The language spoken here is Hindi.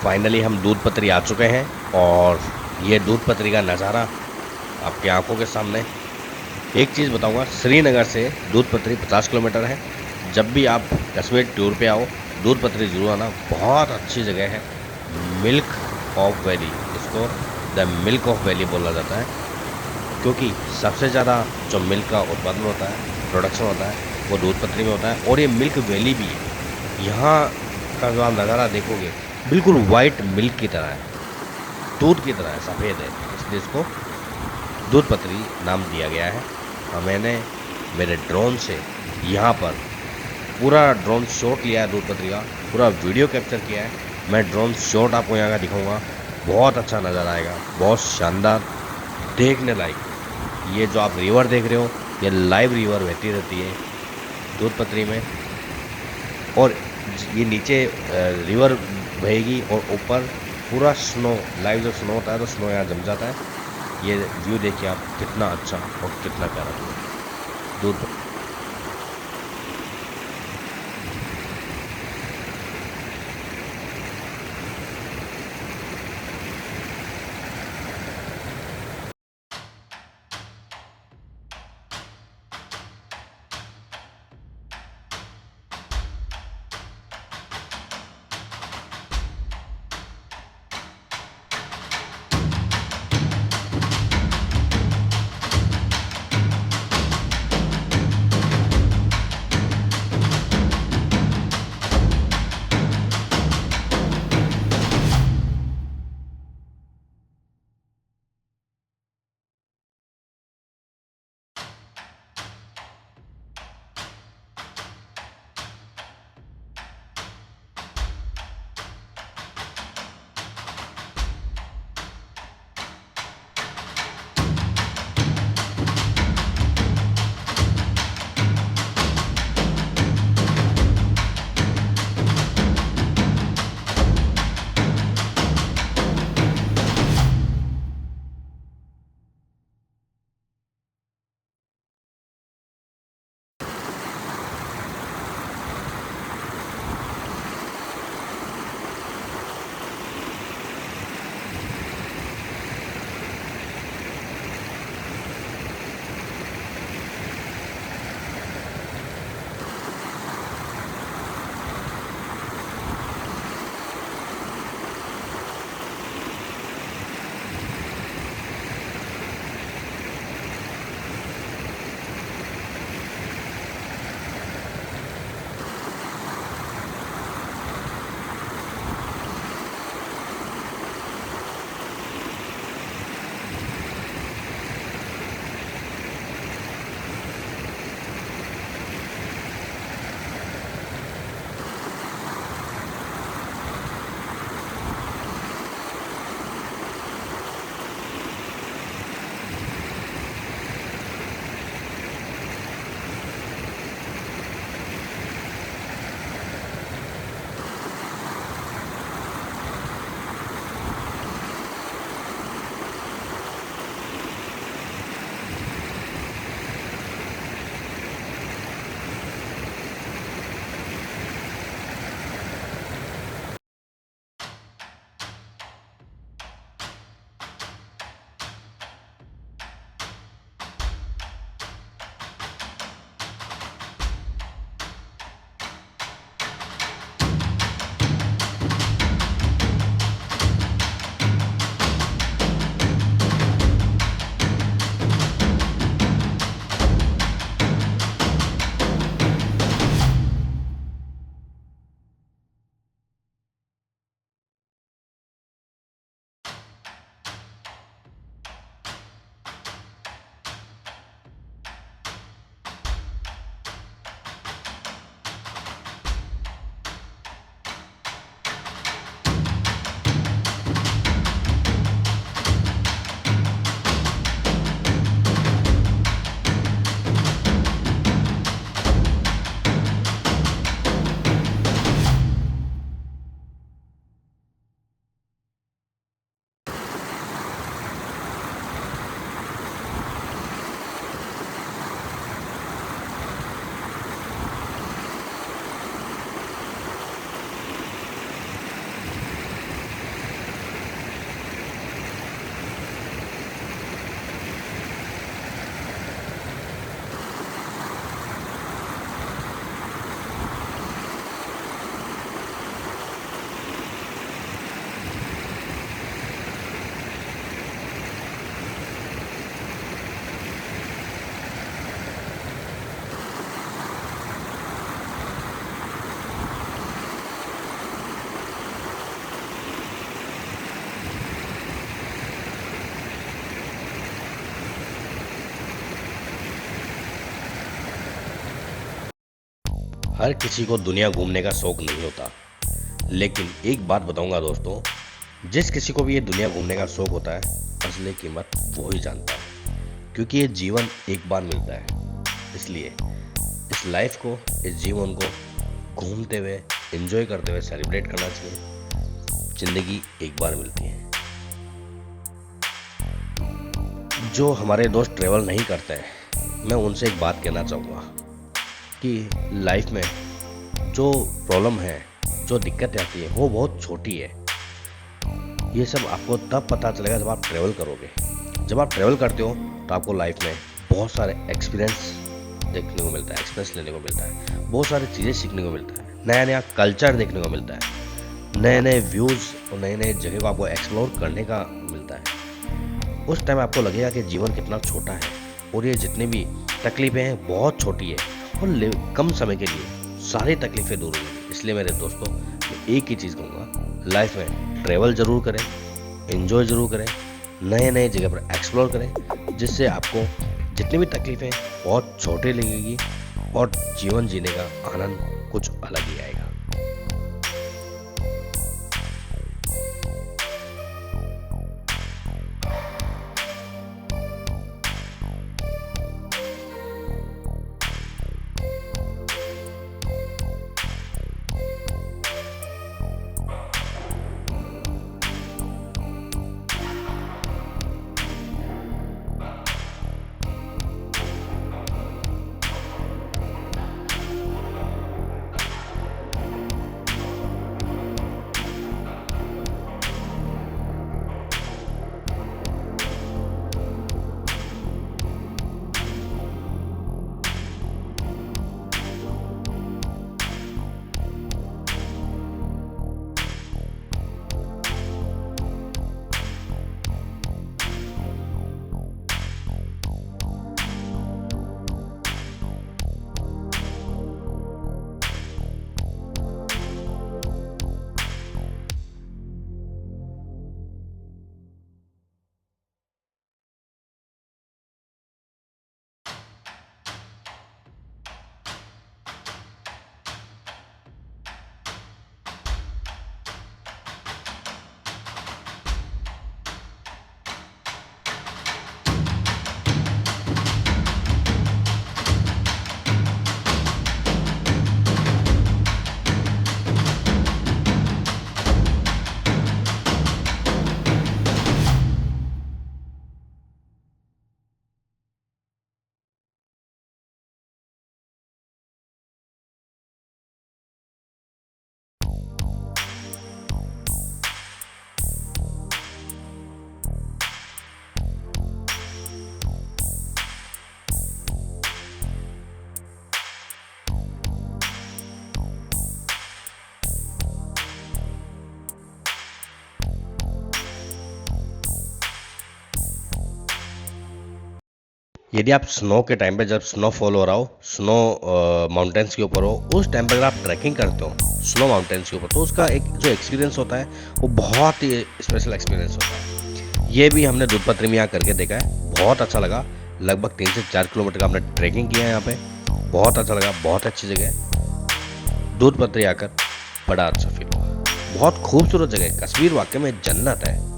फाइनली हम दूध पत्री आ चुके हैं और ये दूध पत्री का नज़ारा आपकी आंखों के सामने। एक चीज़ बताऊंगा, श्रीनगर से दूध पत्री 50 किलोमीटर है। जब भी आप कश्मीर टूर पे आओ, दूध पत्री जरूर आना, बहुत अच्छी जगह है। मिल्क ऑफ वैली, इसको द मिल्क ऑफ वैली बोला जाता है, क्योंकि सबसे ज़्यादा जो मिल्क का उत्पादन होता है, प्रोडक्शन होता है, वो दूध पत्री में होता है। और ये मिल्क वैली भी है। यहाँ का जो आप नज़ारा देखोगे बिल्कुल वाइट मिल्क की तरह है, दूध की तरह है, सफ़ेद है, इसलिए इसको दूध पत्री नाम दिया गया है। और मैंने मेरे ड्रोन से यहाँ पर पूरा ड्रोन शॉट लिया है, दूध पत्री का पूरा वीडियो कैप्चर किया है। मैं ड्रोन शॉट आपको यहाँ का दिखाऊंगा, बहुत अच्छा नज़र आएगा, बहुत शानदार, देखने लायक। ये जो आप रिवर देख रहे हो, ये लाइव रिवर बहती रहती है दूध पत्री में, और ये नीचे रिवर बहेगी और ऊपर पूरा स्नो, लाइव जो स्नो होता है तो स्नो यहाँ जम जाता है। ये व्यू देखिए आप, कितना अच्छा और कितना प्यारा दूध। हर किसी को दुनिया घूमने का शौक नहीं होता, लेकिन एक बात बताऊंगा दोस्तों, जिस किसी को भी ये दुनिया घूमने का शौक होता है, असली कीमत वो ही जानता है, क्योंकि ये जीवन एक बार मिलता है। इसलिए इस लाइफ को, इस जीवन को घूमते हुए, एंजॉय करते हुए सेलिब्रेट करना चाहिए। जिंदगी एक बार मिलती है। जो हमारे दोस्त ट्रेवल नहीं करते हैं, मैं उनसे एक बात कहना चाहूँगा कि लाइफ में जो प्रॉब्लम है, जो दिक्कतें आती है, वो बहुत छोटी है। ये सब आपको तब पता चलेगा जब आप ट्रैवल करोगे। जब आप ट्रैवल करते हो तो आपको लाइफ में बहुत सारे एक्सपीरियंस देखने को मिलता है, एक्सपीरियंस लेने को मिलता है, बहुत सारी चीज़ें सीखने को मिलता है, नया नया कल्चर देखने को मिलता है, नए नए व्यूज़ और नए नए जगह को आपको एक्सप्लोर करने का मिलता है। उस टाइम आपको लगेगा कि जीवन कितना छोटा है और ये जितनी भी तकलीफ़ें हैं बहुत छोटी है और कम समय के लिए सारी तकलीफ़ें दूर होंगी। इसलिए मेरे दोस्तों, मैं एक ही चीज़ कहूँगा, लाइफ में ट्रैवल ज़रूर करें, एंजॉय ज़रूर करें, नए नए जगह पर एक्सप्लोर करें, जिससे आपको जितनी भी तकलीफ़ें बहुत छोटे लगेगी और जीवन जीने का आनंद कुछ अलग ही आएगा। यदि आप स्नो के टाइम पे, जब स्नोफॉल हो रहा हो, स्नो माउंटेन्स के ऊपर हो, उस टाइम पर अगर आप ट्रैकिंग करते हो स्नो माउंटेन्स के ऊपर, तो उसका एक जो एक्सपीरियंस होता है वो बहुत ही स्पेशल एक्सपीरियंस होता है। ये भी हमने दूधपत्री में यहाँ करके देखा है, बहुत अच्छा लगा। लगभग 3 से 4 किलोमीटर का हमने ट्रैकिंग किया है यहाँ पे, बहुत अच्छा लगा, बहुत अच्छी जगह है। दूधपत्री आकर बड़ा अच्छा फील हुआ, बहुत खूबसूरत जगह है। कश्मीर वाकई में जन्नत है।